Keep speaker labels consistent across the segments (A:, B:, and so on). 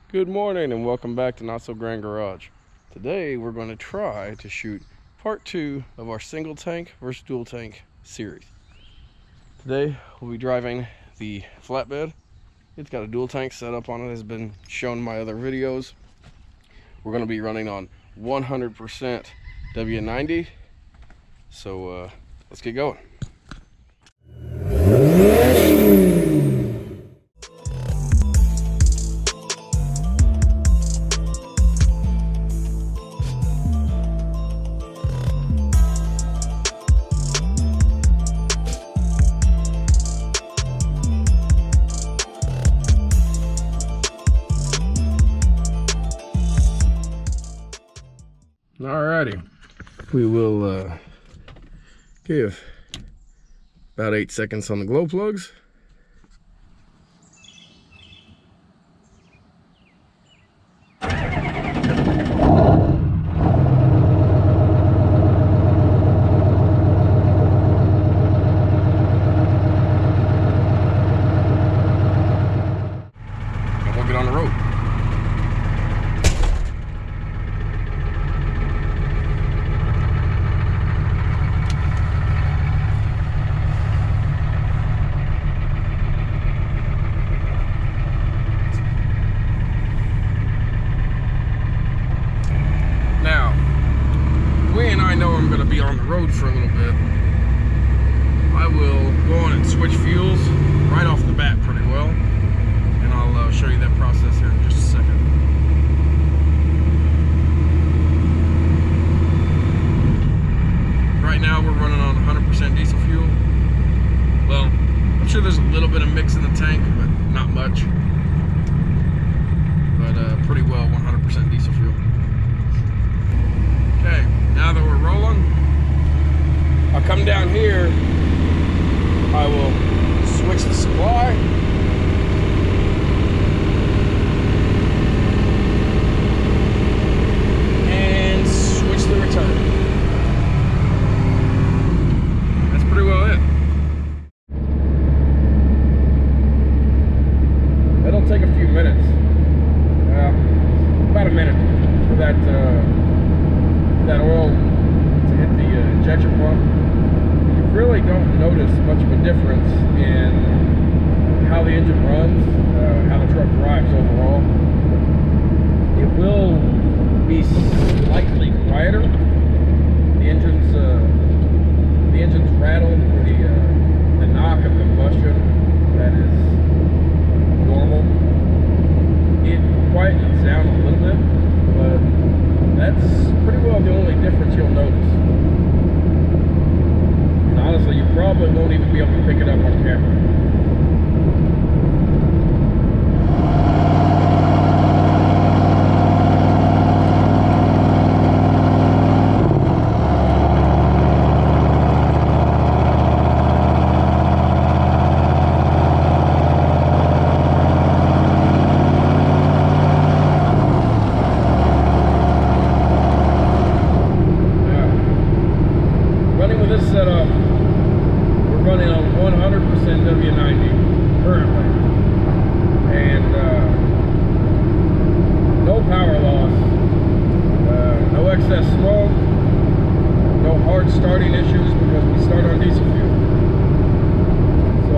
A: Good morning and welcome back to Not So Grand Garage. Today we're going to try to shoot part 2 of our single tank versus dual tank series. Today we'll be driving the Flatbed. It's got a dual tank setup on it, has been shown in my other videos. We're going to be running on 100% W90. So let's get going. Alrighty, we will give about 8 seconds on the glow plugs. And we'll get on the road. I know I'm going to be on the road for a little bit. I will go on and switch fuels right off the bat pretty well, and I'll show you that process here in just a second. Right now we're running on 100% diesel fuel. Well, I'm sure there's a little bit of mix in the tank, but not much. But pretty well 100% diesel fuel. Okay, now that we're rolling, I'll come down here, I will switch the supply, and switch the return. That's pretty well it. It'll take a few minutes, about a minute for that oil to hit the injection pump. You really don't notice much of a difference in how the engine runs, how the truck drives overall. It will be slightly quieter. The engine's rattle, or the knock of combustion, that is normal. It quietens down a little bit, but that's pretty well the only difference you'll notice. And honestly, you probably won't even be able to pick it up on camera. Setup, we're running on 100% W90 currently, and no power loss, no excess smoke, no hard starting issues because we start on diesel fuel. So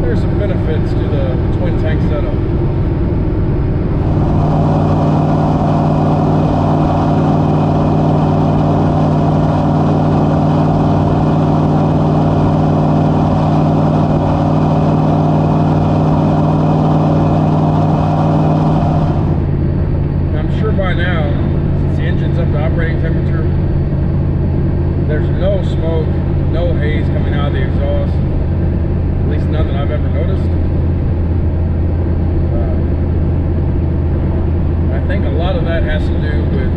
A: there's some benefits to the twin tank setup. By now, since the engine's up to operating temperature, there's no smoke, no haze coming out of the exhaust, at least none that I've ever noticed. I think a lot of that has to do with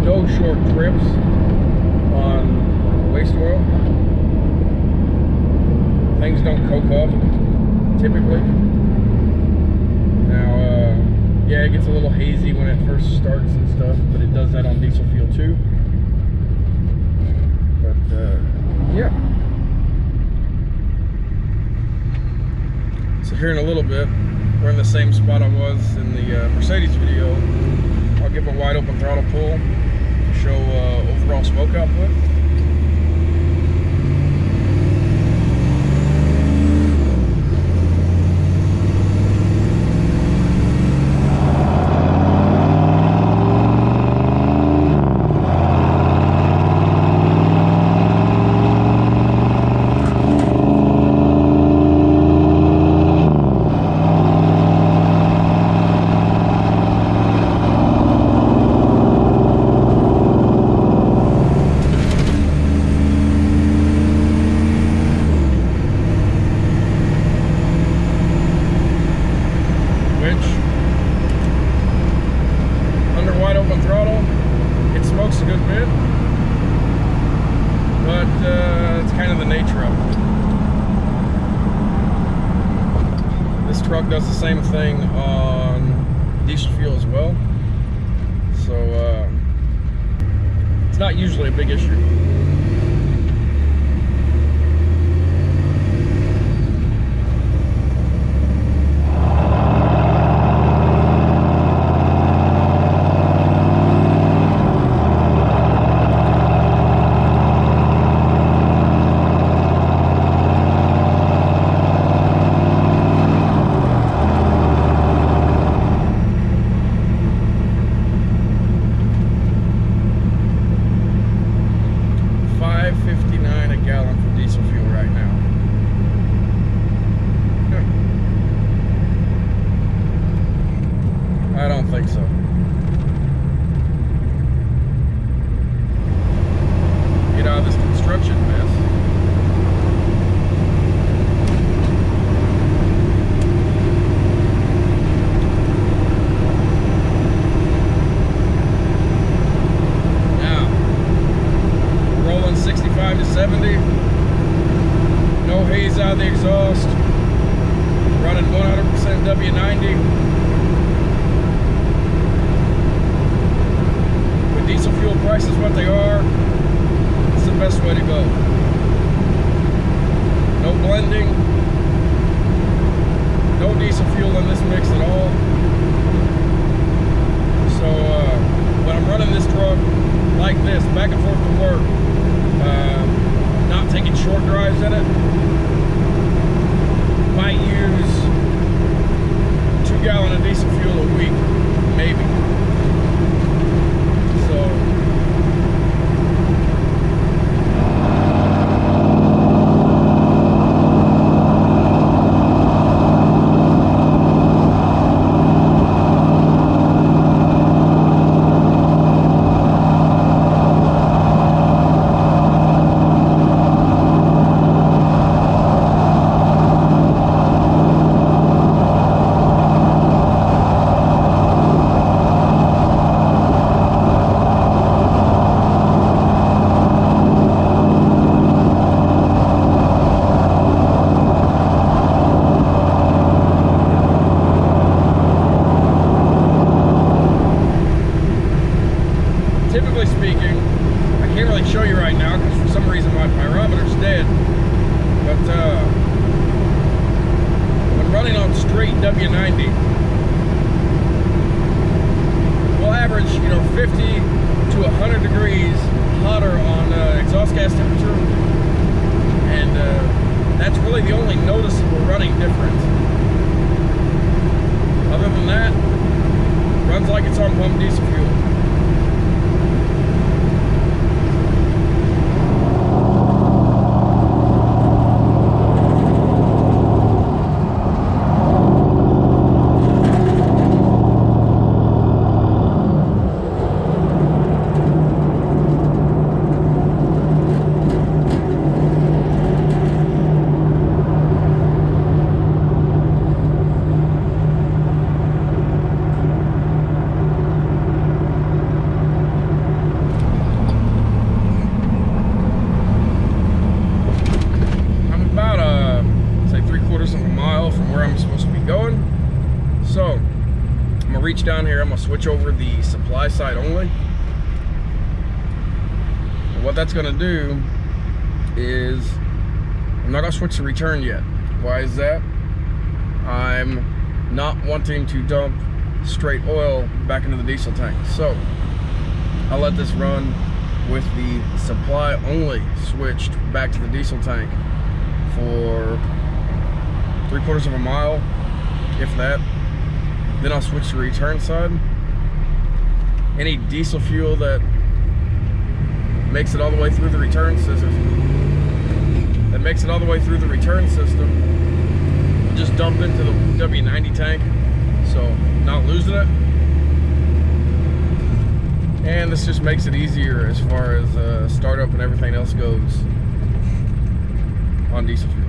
A: no short trips on waste oil. Things don't coke up typically. Now, yeah, it gets a little hazy when it first starts and stuff, but it does that on diesel fuel too. But yeah. So here in a little bit, we're in the same spot I was in the Mercedes video. I'll give a wide open throttle pull to show overall smoke output. A good bit, but it's kind of the nature of it. This truck does the same thing on diesel fuel as well, so it's not usually a big issue. $5.59 a gallon for diesel fuel right now. I don't think so. Get out of this construction mess. Rolling 65 to 70. No haze out of the exhaust. Running 100% W90. With diesel fuel prices what they are, it's the best way to go. No blending. No diesel fuel in this mix at all. So when I'm running this truck like this, back and forth to work, not taking short drives in it, might use 2 gallons of diesel fuel a week, maybe. So typically speaking, I can't really show you right now because for some reason my pyrometer's dead, but when running on straight W90, we'll average, 50 to 100 degrees hotter on exhaust gas temperature, and that's really the only noticeable running difference. Other than that, runs like it's on pump diesel fuel. So I'm gonna reach down here, I'm gonna switch over the supply side only. And what that's gonna do is I'm not gonna switch to return yet. Why is that? I'm not wanting to dump straight oil back into the diesel tank. So I'll let this run with the supply only switched back to the diesel tank for 3/4 of a mile, if that. Then I'll switch to the return side. Any diesel fuel that makes it all the way through the return system, just dump into the W90 tank, so not losing it. And this just makes it easier as far as startup and everything else goes on diesel fuel.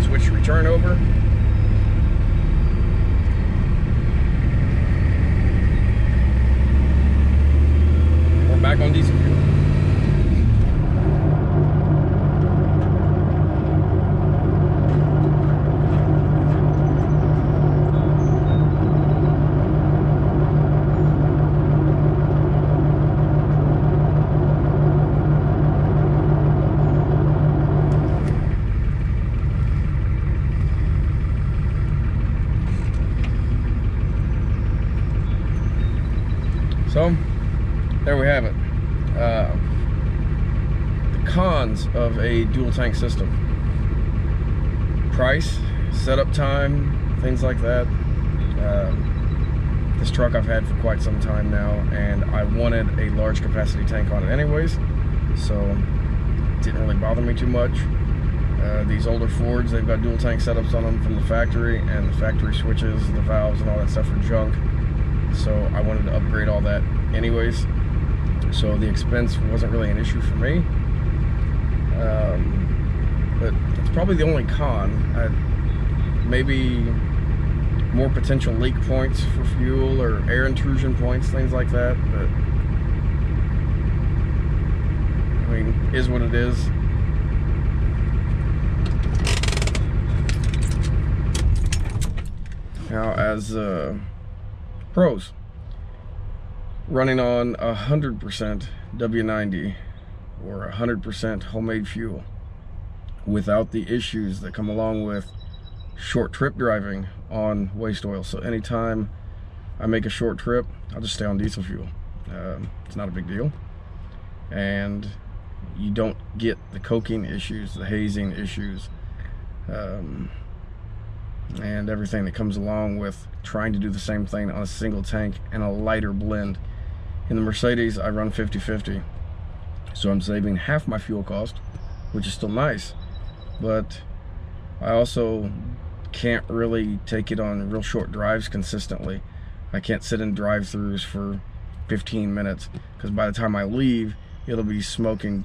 A: Switch return over. We're back on diesel fuel. So, there we have it. The cons of a dual tank system. Price, setup time, things like that. This truck I've had for quite some time now, and I wanted a large capacity tank on it anyways, so it didn't really bother me too much. These older Fords, they've got dual tank setups on them from the factory, and the factory switches, the valves and all that stuff are junk. So I wanted to upgrade all that anyways, so the expense wasn't really an issue for me, but it's probably the only con. Maybe more potential leak points for fuel or air intrusion points, things like that, but I mean, is what it is. Now, as pros, running on 100% W90 or 100% homemade fuel without the issues that come along with short trip driving on waste oil. So anytime I make a short trip, I'll just stay on diesel fuel. It's not a big deal, and you don't get the coking issues, the hazing issues, and everything that comes along with trying to do the same thing on a single tank and a lighter blend. In the Mercedes, I run 50-50, so I'm saving half my fuel cost, which is still nice, but I also can't really take it on real short drives consistently. I can't sit in drive-thrus for 15 minutes, because by the time I leave, it'll be smoking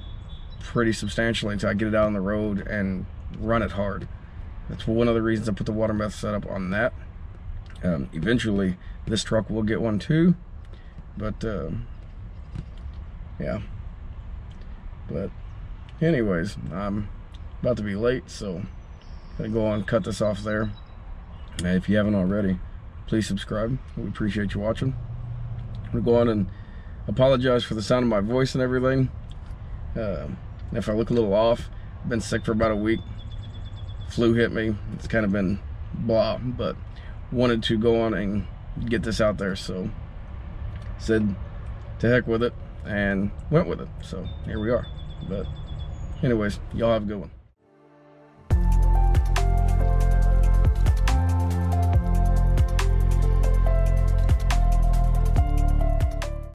A: pretty substantially until I get it out on the road and run it hard. That's one of the reasons I put the water meth setup on that. Eventually, this truck will get one too, but yeah. But anyways, I'm about to be late, so I'm gonna go on and cut this off there. And if you haven't already, please subscribe. We appreciate you watching. I'm gonna go on and apologize for the sound of my voice and everything. If I look a little off, I've been sick for about a week. Flu hit me. It's kind of been blah, but wanted to go on and get this out there, so said to heck with it and went with it. So here we are. But anyways, y'all have a good one.